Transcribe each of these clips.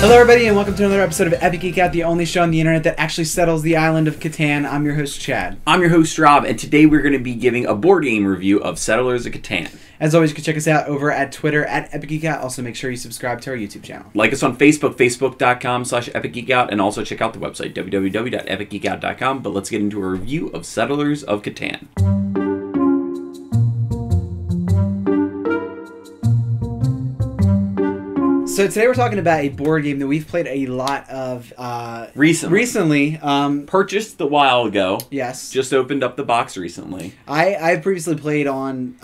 Hello everybody and welcome to another episode of Epic Geek Out, the only show on the internet that actually settles the island of Catan. I'm your host Chad. I'm your host Rob, and today we're going to be giving a board game review of Settlers of Catan. As always, you can check us out over at Twitter at Epic Geek Out. Also make sure you subscribe to our YouTube channel. Like us on Facebook, facebook.com/epicgeekout, and also check out the website, www.epicgeekout.com. But let's get into a review of Settlers of Catan. So today we're talking about a board game that we've played a lot of recently. Purchased a while ago. Yes. Just opened up the box recently. I previously played on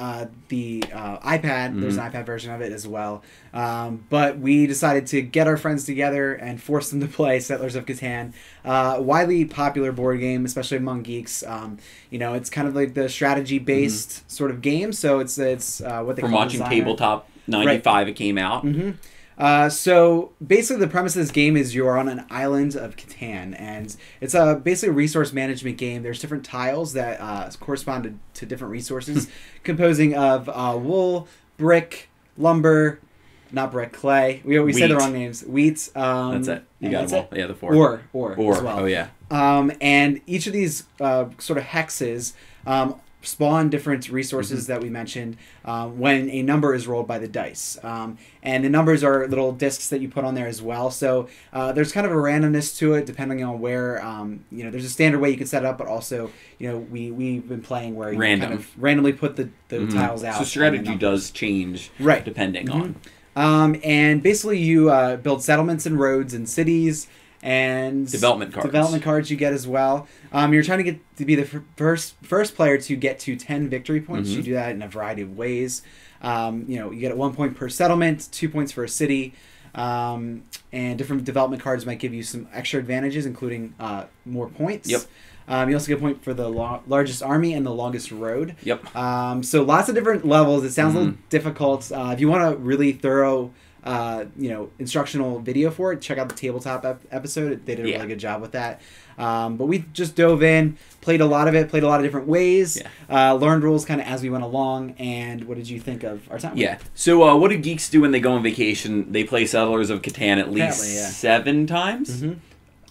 the iPad. There's an iPad version of it as well. But we decided to get our friends together and force them to play Settlers of Catan. Widely popular board game, especially among geeks. You know, it's kind of like the strategy-based sort of game. So it's what they From call watching designer. Tabletop 95, it came out. So basically the premise of this game is you're on an island of Catan, and it's basically a resource management game. There's different tiles that correspond to different resources composing of wool, brick, lumber, not brick, clay. We said the wrong names. Wheat. That's it. You got them all. Yeah, the four. Ore as well. Oh, yeah. And each of these sort of hexes spawn different resources that we mentioned when a number is rolled by the dice. And the numbers are little discs that you put on there as well. So there's kind of a randomness to it depending on where, you know, there's a standard way you can set it up, but also, you know, we've been playing where you kind of randomly put the tiles out. So strategy does change depending on. And basically you build settlements and roads and cities, and development cards you get as well. You're trying to get to be the first player to get to 10 victory points. You do that in a variety of ways. You know, you get 1 point per settlement, 2 points for a city, and different development cards might give you some extra advantages, including more points. You also get a point for the largest army and the longest road. So lots of different levels. It sounds a little difficult. If you want a really thorough you know, instructional video for it, check out the tabletop episode. They did a really good job with that. But we just dove in, played a lot of it, played a lot of different ways, learned rules kind of as we went along. And what did you think of our time? So what do geeks do when they go on vacation? They play Settlers of Catan at least 7 times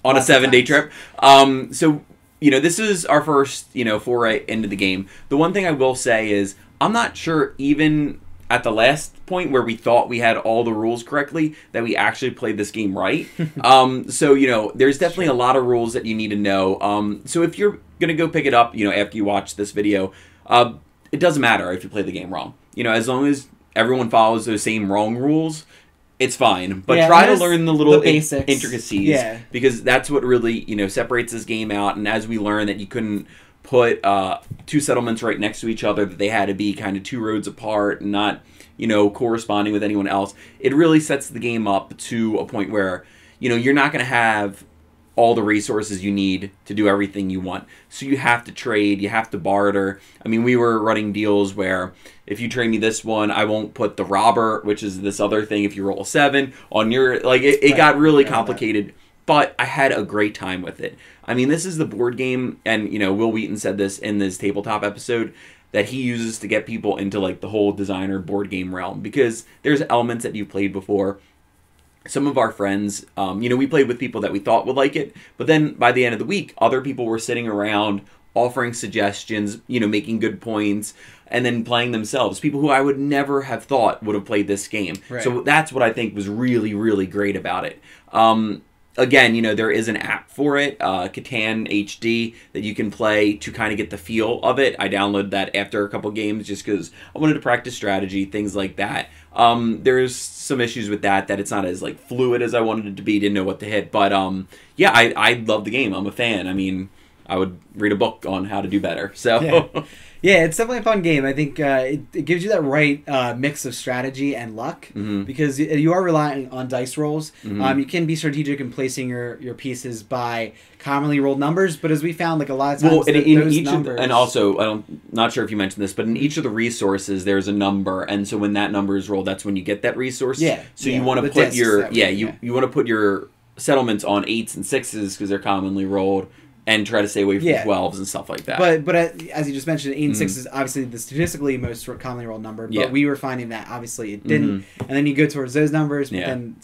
on a 7-day trip. So, you know, this is our first, you know, foray into the game. The one thing I will say is I'm not sure even at the last point where we thought we had all the rules correctly, that we actually played this game right. So, you know, there's definitely a lot of rules that you need to know. So if you're going to go pick it up, you know, after you watch this video, it doesn't matter if you play the game wrong. You know, as long as everyone follows those same wrong rules, it's fine. But try to learn the little intricacies, because that's what really, you know, separates this game out. And as we learn that you couldn't put 2 settlements right next to each other, that they had to be kind of 2 roads apart and not, you know, corresponding with anyone else, it really sets the game up to a point where, you know, you're not going to have all the resources you need to do everything you want. So you have to trade, you have to barter. I mean, we were running deals where if you trade me this one, I won't put the robber, which is this other thing, if you roll a 7 on your, like, it got really complicated. But I had a great time with it. I mean, this is the board game, and, you know, Will Wheaton said this in this tabletop episode, that he uses to get people into, like, the whole designer board game realm. Because there's elements that you've played before. Some of our friends, you know, we played with people that we thought would like it. But then by the end of the week, other people were sitting around offering suggestions, you know, making good points, and then playing themselves. People who I would never have thought would have played this game. So that's what I think was really, really great about it. Again, you know, there is an app for it, Catan HD, that you can play to kind of get the feel of it. I downloaded that after a couple games just because I wanted to practice strategy, things like that. There's some issues with that it's not as, like, fluid as I wanted it to be, didn't know what to hit. But, yeah, I love the game. I'm a fan. I mean, I would read a book on how to do better. So Yeah, it's definitely a fun game. I think it gives you that right mix of strategy and luck, because you are relying on dice rolls. You can be strategic in placing your pieces by commonly rolled numbers, but as we found, like, a lot of times, and also, I'm not sure if you mentioned this, but in each of the resources, there's a number, and so when that number is rolled, that's when you get that resource. So you want to put your you want to put your settlements on 8s and 6s because they're commonly rolled. and try to stay away from 12s and stuff like that. But as you just mentioned, 8 and 6 is obviously the statistically most commonly rolled number. But we were finding that obviously it didn't, and then you go towards those numbers. But then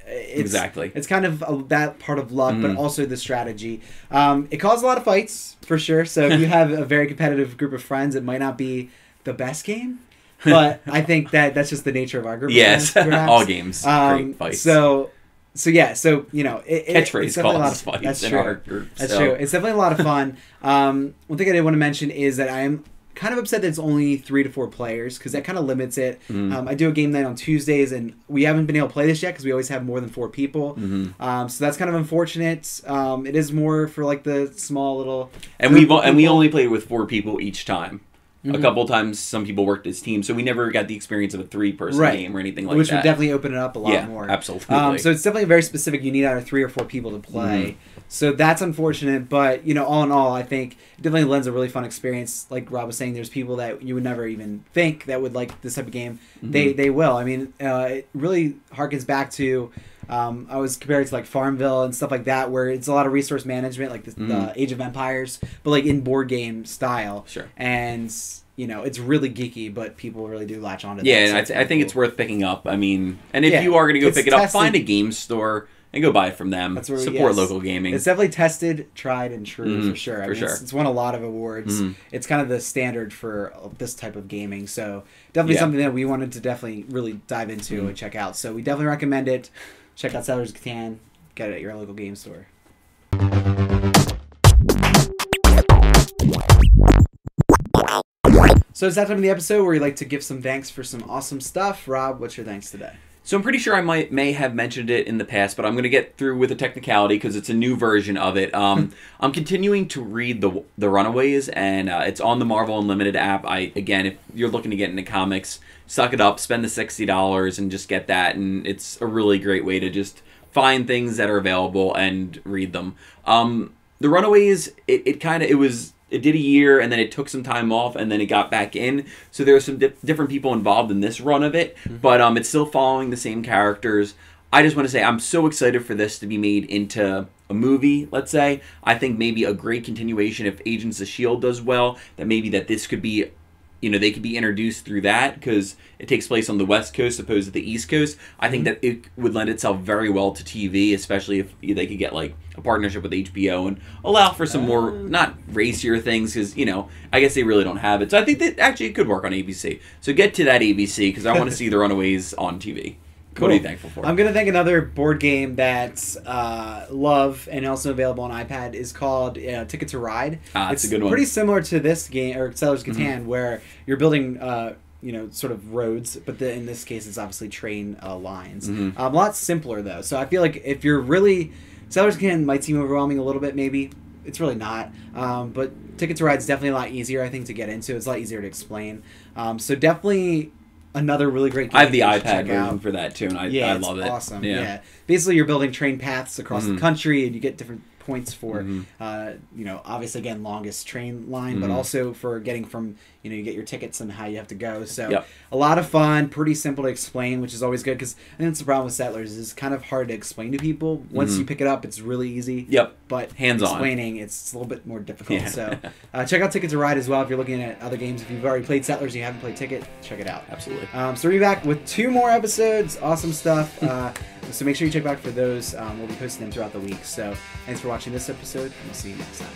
it's kind of that part of luck, but also the strategy. It caused a lot of fights for sure. So if you have a very competitive group of friends, it might not be the best game. But I think that's just the nature of our group. Yes, of friends, all games, great fights. So catchphrase calls fights in our group. That's true. It's definitely a lot of fun. One thing I did want to mention is that I am kind of upset that it's only 3 to 4 players because that kind of limits it. I do a game night on Tuesdays, and we haven't been able to play this yet because we always have more than 4 people. So that's kind of unfortunate. It is more for like the small little. And we only played with 4 people each time. A couple times, some people worked as teams, so we never got the experience of a 3-person game or anything like that. Which would definitely open it up a lot more. Absolutely. So it's definitely very specific. You need either 3 or 4 people to play. So that's unfortunate, but all in all, I think it definitely lends a really fun experience. Like Rob was saying, there's people that you would never even think that would like this type of game. They will. I mean, it really harkens back to. I was compared to like Farmville and stuff like that, where it's a lot of resource management, like the Age of Empires, but like in board game style. Sure. And it's really geeky, but people really do latch onto that. Yeah, and I think it's worth picking up. I mean, and if you are going to go pick it up, find a game store and go buy it from them. That's where support local gaming. It's definitely tested, tried, and true for sure. It's won a lot of awards. It's kind of the standard for this type of gaming. So definitely something that we wanted to definitely really dive into and check out. So we definitely recommend it. Check out Settlers of Catan. Get it at your local game store. So it's that time of the episode where we like to give some thanks for some awesome stuff. Rob, what's your thanks today? So I'm pretty sure I may have mentioned it in the past, but I'm going to get through with a technicality because it's a new version of it. I'm continuing to read the Runaways, and it's on the Marvel Unlimited app. Again, if you're looking to get into comics, suck it up, spend the $60 and just get that, and it's a really great way to just find things that are available and read them. The Runaways, it did a year, and then it took some time off, and then it got back in. So there are some different people involved in this run of it, but it's still following the same characters. I just want to say I'm so excited for this to be made into a movie, let's say. I think maybe a great continuation if Agents of S.H.I.E.L.D. does well, that this could be, they could be introduced through that because it takes place on the West Coast opposed to the East Coast. I think that it would lend itself very well to TV, especially if they could get like a partnership with HBO and allow for some more, not racier things because, I guess they really don't have it. So I think that actually it could work on ABC. So get to that ABC because I want to see the Runaways on TV. Cool. What are you thankful for? I'm going to thank another board game that love and also available on iPad is called Ticket to Ride. It's a good one. Pretty similar to this game, or Settlers of Catan, where you're building sort of roads, but in this case it's obviously train lines. A lot simpler though. So I feel like if you're really... Settlers of Catan might seem overwhelming a little bit maybe. It's really not. But Ticket to Ride is definitely a lot easier, I think, to get into. It's a lot easier to explain. So definitely... Another really great game. I have the iPad version for that too, and I love it. It's awesome. Yeah. Basically, you're building train paths across the country, and you get different points for, obviously, again, longest train line, but also for getting from, you get your tickets and how you have to go. So a lot of fun, pretty simple to explain, which is always good because I think that's the problem with Settlers is it's kind of hard to explain to people. Once you pick it up, it's really easy. But hands-on explaining, it's a little bit more difficult. So check out Ticket to Ride as well if you're looking at other games. If you've already played Settlers and you haven't played Ticket, check it out. Absolutely. So we'll be back with 2 more episodes. Awesome stuff. So make sure you check back for those. We'll be posting them throughout the week. So thanks for watching this episode, and we'll see you next time.